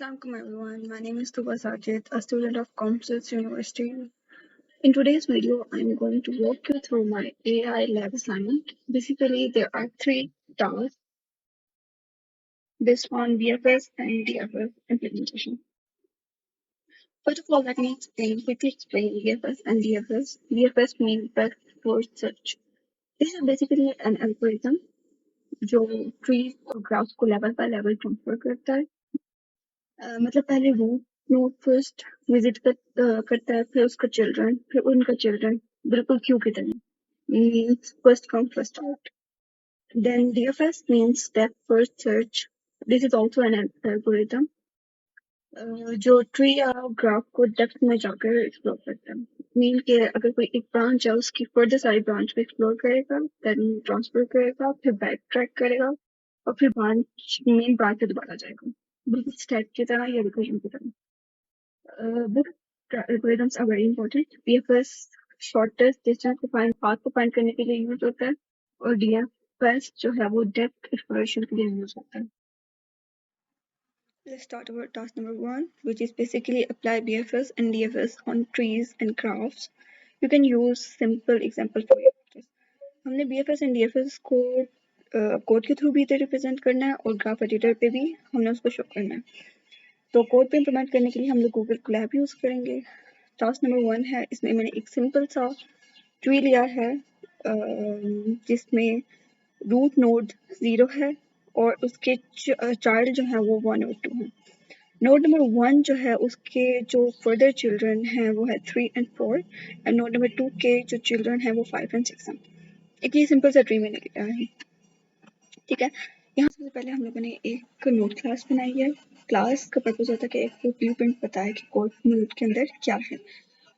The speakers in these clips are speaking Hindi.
Assalamualaikum everyone, my name is Tuba Sajid, a student of Comsys University. In today's video, I'm going to walk you through my AI lab assignment. Basically, there are three tasks based on BFS and DFS implementation. First of all, let me quickly explain BFS and DFS. BFS means best first search. This is basically an algorithm जो trees और graphs को level by level transfer करता है. मतलब पहले वो नोड फर्स्ट विजिट करता है, फिर उसका चिल्ड्रन, फिर उनका चिल्ड्रन, बिल्कुल क्यू की तरह means first come first out. Then DFS means step first search. This is also an algorithm जो ट्री या ग्राफ को डेप्थ में जाकर एक्सप्लोर करता है. मीन के अगर कोई एक ब्रांच है उसकी फर्दर सारी ब्रांच को एक्सप्लोर करेगा, देन ट्रांसफर करेगा, फिर बैक ट्रैक करेगा और फिर ब्रांच मेन ब्रांच पे दोबारा जाएगा, बिल्कुल स्टेप की तरह या रिकर्जन की तरह. Both algorithms are very important. BFS shortest distance को find path को find करने के लिए यूज होता है और DFS जो है वो depth exploration के लिए यूज होता है. Let's start our task number 1, which is basically apply BFS and DFS on trees and graphs. You can use simple example for your practice. हमने BFS and DFS को कोड के थ्रू भी रिप्रेजेंट करना है और ग्राफ एडिटर पे भी हमने उसको शो करना है. तो कोड पे इम्प्लीमेंट करने के लिए हम लोग गूगल कोलैब यूज करेंगे. टास्क नंबर 1 है, इसमें मैंने एक सिंपल सा ट्री लिया है जिसमें रूट नोड 0 है और उसके चाइल्ड जो है वो 1 और 2 है. नोड नंबर 1 जो है उसके जो फर्दर चिल्ड्रन हैं वो है 3 and 4 एंड नोड नंबर 2 के जो चिल्ड्रन हैं वो 5 and 6 हैं. एक ये सिंपल सा ट्री मैंने लिया है. ठीक है, यहाँ सबसे पहले हम लोगों ने एक नोड क्लास बनाई है. क्लास का पर्पज होता है कि एक ब्लूप्रिंट बताए कि कोड नोड के अंदर क्या है.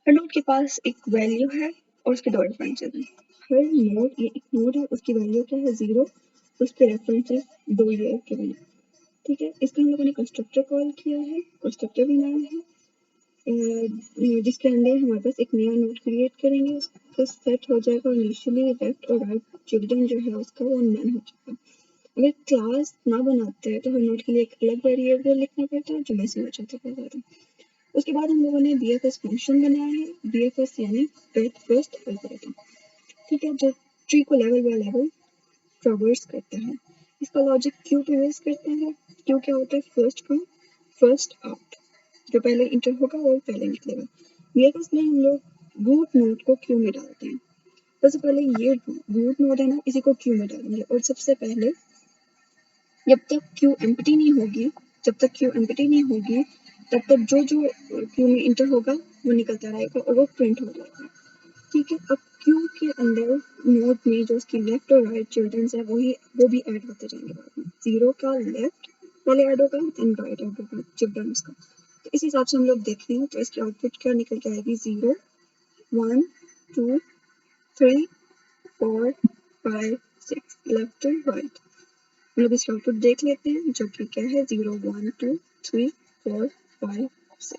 हर नोड के पास एक वैल्यू है और उसके दो रेफरेंसेस हैं. हर नोड, ये एक नोड है, उसकी वैल्यू क्या है 0, उसके रेफरेंसेस 2 ये के वैल्यू. ठीक है, इसका हम लोगों ने कंस्ट्रक्टर कॉल किया है, कंस्ट्रक्टर बनाया है जिसके अंदर हमारे पास एक नया नोड क्रिएट करेंगे. उसका सेट हो जाएगा और इनिशियली लेफ्ट और राइट चिल्ड्रन जो है उसका वो नन हो जाएगा. अगर क्लास ना बनाते हैं तो हर नोड के लिए एक अलग वेरिएबल लिखना पड़ता है जो मैसी हो जाता है बहुत ज़्यादा. उसके बाद हम लोगों ने BFS फंक्शन बनाया है. BFS यानी ब्रेथ फर्स्ट एल्गोरिथम. ठीक है, जो ट्री को लेवल बाय लेवल ट्रैवर्स करता है. इसका लॉजिक क्यू पे बेस करता है. क्यू क्या होता है? First come first out. जो पहले इंटर होगा वो पहले निकलेगा. BFS में हम लोग रूट नोड को क्यू में डालते हैं. सबसे पहले ये रूट नोड है ना, इसी को क्यू में डालेंगे और सबसे पहले जब तक क्यू एम्प्टी नहीं होगी तब तक जो क्यू में इंटर होगा वो निकलता रहेगा और वो प्रिंट हो जाएगा. ठीक है, अब क्यू के अंदर नोड में जो उसकी लेफ्ट और राइट चिल्ड्रंस है वो भी ऐड होते जाएंगे बाद में. 0 का लेफ्ट पहले ऐड होगा, देन राइट ऐड होगा चिल्ड्रंस का. तो इस हिसाब से हम लोग देखें तो इसकी आउटपुट क्या निकल के आएगी? 0 1 2 3 4 5 6 लेफ्ट और राइट. हम लोग इसका आउटपुट देख लेते हैं जो कि क्या है 0 1 2 3 4 5 6.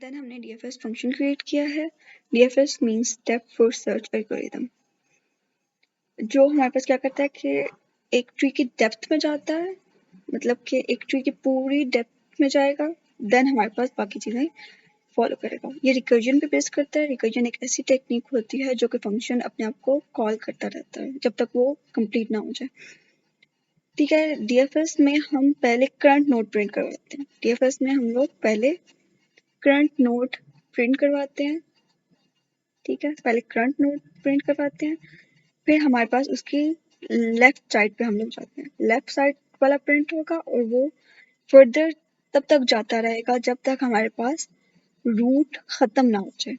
देन हमने DFS फंक्शन क्रिएट किया है. DFS means step first search algorithm. जो हमारे पास क्या करता है कि एक ट्री की डेप्थ में जाता है, मतलब कि एक ट्री की पूरी डेप्थ में जाएगा, देन हमारे पास बाकी चीज़ें फॉलो करेगा. ये रिकर्जन पे बेस करता है. रिकर्जन एक ऐसी टेक्निक होती है जो कि फंक्शन अपने आप को कॉल करता रहता है जब तक वो कंप्लीट ना हो जाए. ठीक है, DFS में हम पहले करंट नोड प्रिंट करवाते हैं. DFS में हम लोग पहले करंट नोड प्रिंट करवाते हैं. ठीक है, पहले करंट नोड प्रिंट करवाते हैं, फिर हमारे पास उसकी लेफ्ट साइड पे हम लोग जाते हैं. लेफ्ट साइड वाला प्रिंट होगा और वो फर्दर तब तक जाता रहेगा जब तक हमारे पास रूट खत्म ना हो जाए.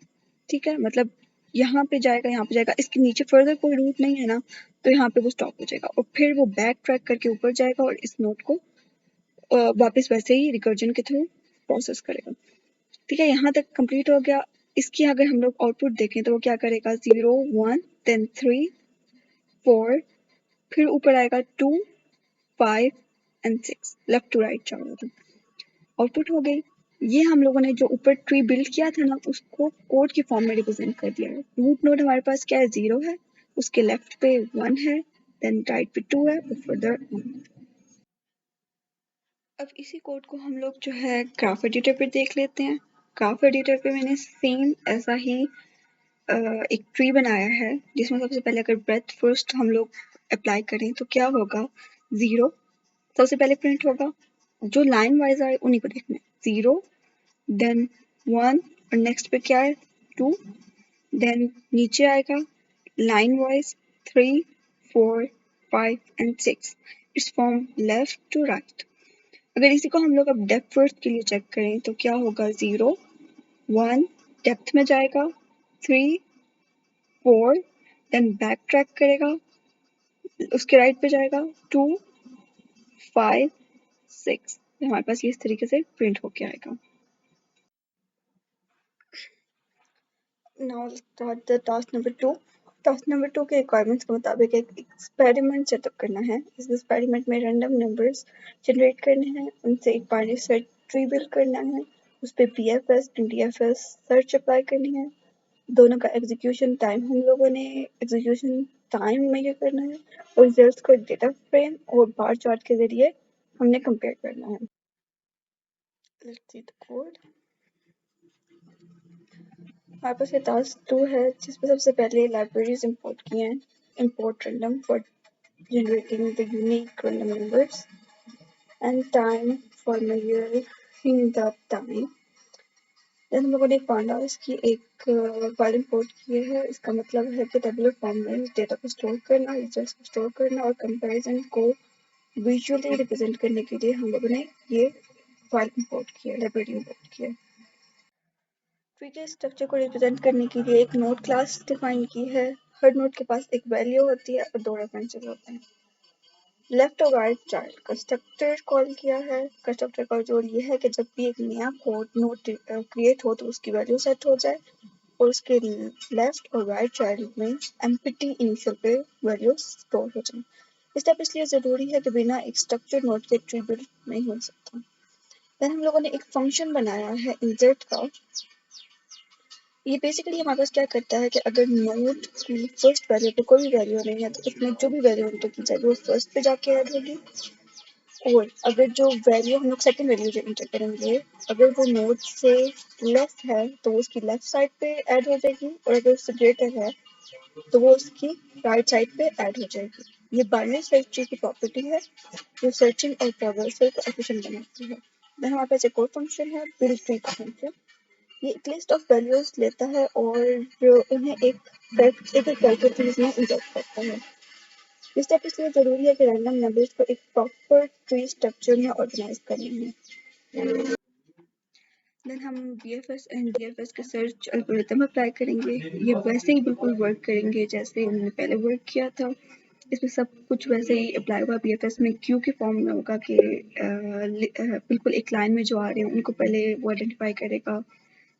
ठीक है, मतलब यहाँ पे जाएगा, इसके नीचे फर्दर कोई रूट नहीं है ना, तो यहाँ पे वो स्टॉप हो जाएगा और फिर वो बैक ट्रैक करके ऊपर जाएगा और इस नोड को वापस वैसे ही रिकर्जन के थ्रू प्रोसेस करेगा. ठीक है, यहाँ तक कंप्लीट हो गया. इसकी अगर हम लोग आउटपुट देखें तो वो क्या करेगा? 0 1 देन 3 4 फिर ऊपर आएगा 2 5 एंड 6 लेफ्ट टू राइट जा रहा था. आउटपुट हो गई. ये हम लोगों ने जो ऊपर ट्री बिल्ड किया था ना उसको कोड की फॉर्म में रिप्रेजेंट कर दिया है. रूट नोड हमारे पास क्या है? 0 है, उसके लेफ्ट पे 1 है, देन राइट पे 2 है और फर्दर 1. अब इसी कोड को हम लोग जो है ग्राफ एडिटर पे देख लेते हैं। ग्राफ एडिटर पे मैंने सेम ऐसा ही एक ट्री बनाया है, जिसमें सबसे पहले अगर ब्रेथ फर्स्ट हम लोग अप्लाई करें तो क्या होगा, 0 सबसे पहले प्रिंट होगा। जो लाइन वाइज आए उन्हीं को देखना है, 0 देन 1 और नेक्स्ट पे क्या है 2, देन नीचे आएगा line wise 3 4 5 and 6। It's from left to right. अगर इसी को हम लोग अब डेप्थ फर्स्ट के लिए चेक करें तो क्या होगा, 0 1 डेप्थ में जाएगा, 3 4 देन बैक ट्रैक करेगा, उसके राइट पे जाएगा, 2 5 6। हमारे पास ये इस तरीके से प्रिंट होके आएगा। Now start the task number 2। Task number 2 के रिक्वायरमेंट्स के मुताबिक एक एक्सपेरिमेंट सेटअप करना है। इस एक्सपेरिमेंट में रैंडम नंबर्स जनरेट करने हैं, उनसे एक बाइनरी सर्च ट्री बिल्ड करना है, उस पर BFS and DFS search apply करनी है। दोनों का एग्जीक्यूशन टाइम हम लोगों ने एग्जीक्यूशन टाइम मेजर करना है और रिजल्ट्स को डेटा फ्रेम और बार चार्ट के जरिए हमने कंपेयर करना है। Let's see the code. हमारे पास ये टास्क 2 है, जिसमें सबसे पहले लाइब्रेरीज इंपोर्ट की हैं। Import random for generating the unique random numbers and time for measuring the time. Then हम लोगों ने pandas की एक फाइल इंपोर्ट की है। इसका मतलब है कि टेबुलर फॉर्म में डेटा को स्टोर करना, रिजल्ट्स को स्टोर करना और कंपैरिजन को विजुअली रिप्रेजेंट करने के लिए हम लोगों ने ये फाइल इंपोर्ट की है, लाइब्रेरी इंपोर्ट की है। ट्री के स्ट्रक्चर को रिप्रेजेंट करने के लिए एक नोड क्लास डिफाइन की है। हर नोड के पास एक वैल्यू होती है और 2 रेफरेंसेस होते हैं। लेफ्ट और राइट चाइल्ड कंस्ट्रक्टर कॉल किया है। कंस्ट्रक्टर का जोड़ ये है कि जब भी एक नया कोड नोड क्रिएट हो तो उसकी वैल्यू सेट हो जाए और उसके लेफ्ट और राइट चाइल्ड में एम्प्टी इनिशियल पे वैल्यू स्टोर हो जाए। स्टेप इसलिए जरूरी है कि बिना एक स्ट्रक्चर नोड के ट्री बिल्ड नहीं हो सकता। देन हम लोगों ने एक फंक्शन बनाया है इंसर्ट का। ये बेसिकली हमारे पास क्या करता है कि अगर नोड की फर्स्ट वैल्यू पे कोई भी वैल्यू नहीं है तो उसमें जो भी वैल्यू एंटर की जाएगी वो फर्स्ट पे जाके ऐड होगी, और अगर जो वैल्यू हम लोग सेकंड वैल्यू जो एंटर करेंगे अगर वो नोड से लेस है तो वो उसकी लेफ्ट साइड पे ऐड हो जाएगी, और अगर उससे ग्रेटर है तो वो उसकी राइट साइड पे ऐड हो जाएगी। ये बाइनरी सर्च ट्री की प्रॉपर्टी है जो सर्चिंग और ट्रैवर्सल को एफिशिएंट बनाती है। देन हमारे पास एक और फंक्शन है बिल्ड ट्री का फंक्शन। ये एक लिस्ट ऑफ वैल्यूज लेता है और उन्हें एक कैरेक्टर ट्रीज में इंजेक्ट करता है। ये स्टेप इसलिए जरूरी है कि रैंडम नंबर्स को एक प्रॉपर ट्री स्ट्रक्चर में ऑर्गेनाइज करना है। देन हम BFS एंड DFS के सर्च एल्गोरिथम अप्लाई करेंगे। ये वैसे ही बिल्कुल वर्क करेंगे जैसे हमने पहले वर्क किया था। इसमें सब कुछ वैसे ही अप्लाई होगा। BFS में क्यू के फॉर्म में होगा कि बिल्कुल एक लाइन में जो आ रहे हैं उनको पहले वो आइडेंटिफाई करेगा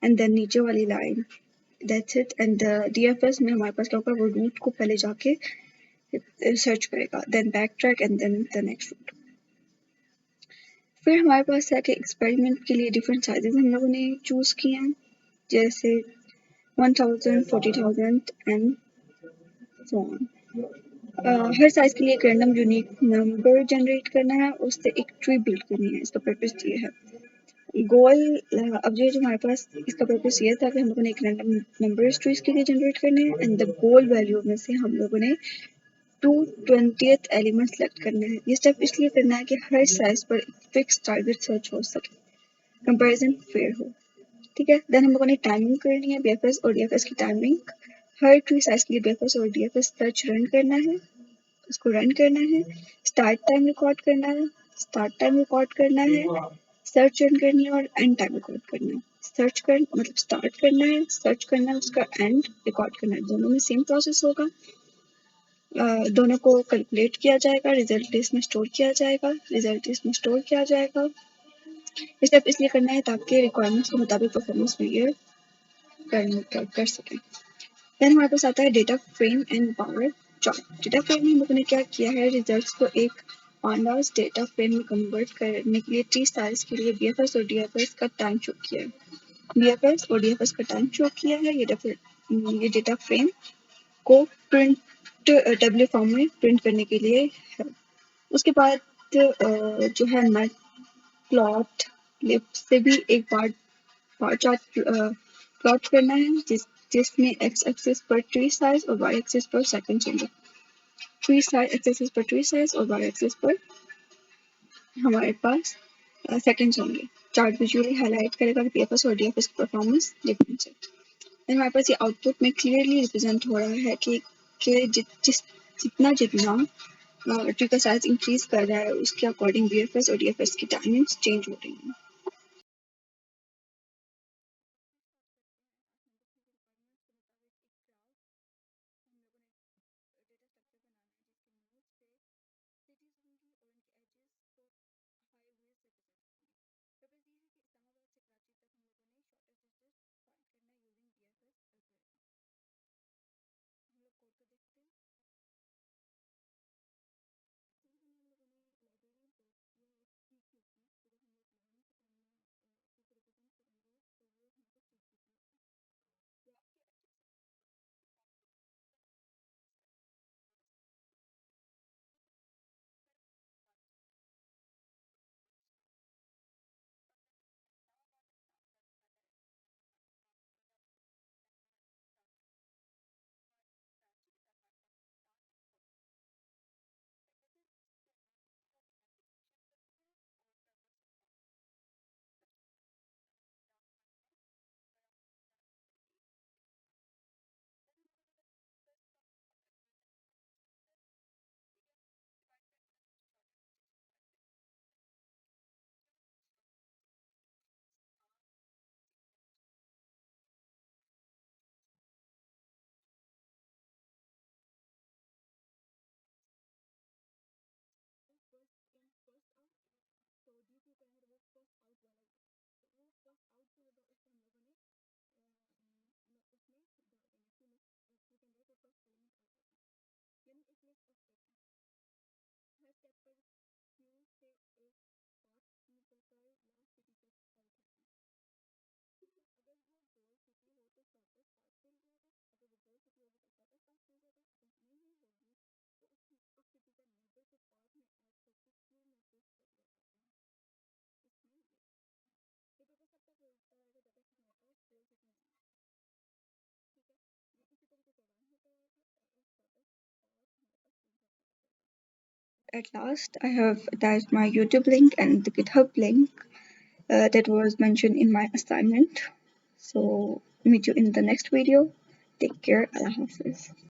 एंड देन नीचे वाली line, that's it. And DFS में हमारे पास क्या होगा, वो रूट को पहले जाके सर्च करेगा, then back track and then the next root. फिर हमारे पास है कि एक्सपेरिमेंट के लिए डिफरेंट साइजेस हम लोगों ने चूज किए हैं, जैसे 1000, 40,000 and so on. Her size के लिए एक रैंडम यूनिक नंबर जनरेट करना है, उससे एक ट्री बिल्ड करनी है। इसका पर्पस ये है। गोल अब ये जो हमारे पास इसका पर्पस ये था कि हम लोगों ने एक रैंडम नंबर ट्रीज के लिए जनरेट करने हैं एंड द गोल वैल्यू में से हम लोगों ने 2/20th एलिमेंट सेलेक्ट करना है। ये स्टेप इसलिए करना है कि हर साइज पर फिक्स टारगेट सर्च हो सके, कंपैरिजन फेयर हो। ठीक है। देन हम लोगों ने टाइमिंग करनी है, BFS और DFS की टाइमिंग। हर ट्री साइज के लिए BFS और DFS सर्च रन करना है, उसको रन करना है। स्टार्ट टाइम रिकॉर्ड करना है, स्टार्ट टाइम रिकॉर्ड करना है, सर्च रन करनी है और एंड टाइम रिकॉर्ड करना है। सर्च कर मतलब स्टार्ट करना है, सर्च करना है, उसका एंड रिकॉर्ड करना है। दोनों में सेम प्रोसेस होगा। दोनों को कैलकुलेट किया जाएगा, रिजल्ट लिस्ट में स्टोर किया जाएगा, रिजल्ट लिस्ट में स्टोर किया जाएगा। स्टेप इसलिए करना है ताकि रिक्वायरमेंट्स के मुताबिक परफॉर्मेंस मेजर कर सकें। देन हमारे पास आता है data frame and power chart. Data frame में हम लोगों ने क्या किया है, रिजल्ट्स को एक pandas डेटा फ्रेम में कन्वर्ट करने के लिए ट्री साइज के लिए BFS और DFS का टाइम शो किया है। BFS और DFS का टाइम शो किया है। ये डेटा फ्रेम को प्रिंट टेबुलर फॉर्म में प्रिंट करने के लिए है। उसके बाद जो है प्लॉट लिप से भी एक बार चार्ट प्लॉट करना है जिसमें एक्स एक्सिस पर ट्री साइज और वाई एक्सिस पर सेकंड होंगे। ट्री साइज एक्स एक्सिस पर ट्री साइज और वाई एक्सिस पर हमारे पास सेकंड्स होंगे। चार्ट विजुअली हाईलाइट करेगा डीएफएस और डीएफएस की परफॉर्मेंस डिफरेंस है। हमारे पास ये आउटपुट में क्लियरली रिप्रेजेंट हो रहा है कि जितना ट्री का साइज इंक्रीज कर रहा है उसके अकॉर्डिंग बीएफएस और डीएफएस की टाइमिंग्स चेंज हो रही हैं। At last, I have attached my YouTube link and the GitHub link that was mentioned in my assignment. So meet you in the next video. Take care. Allah Hafiz.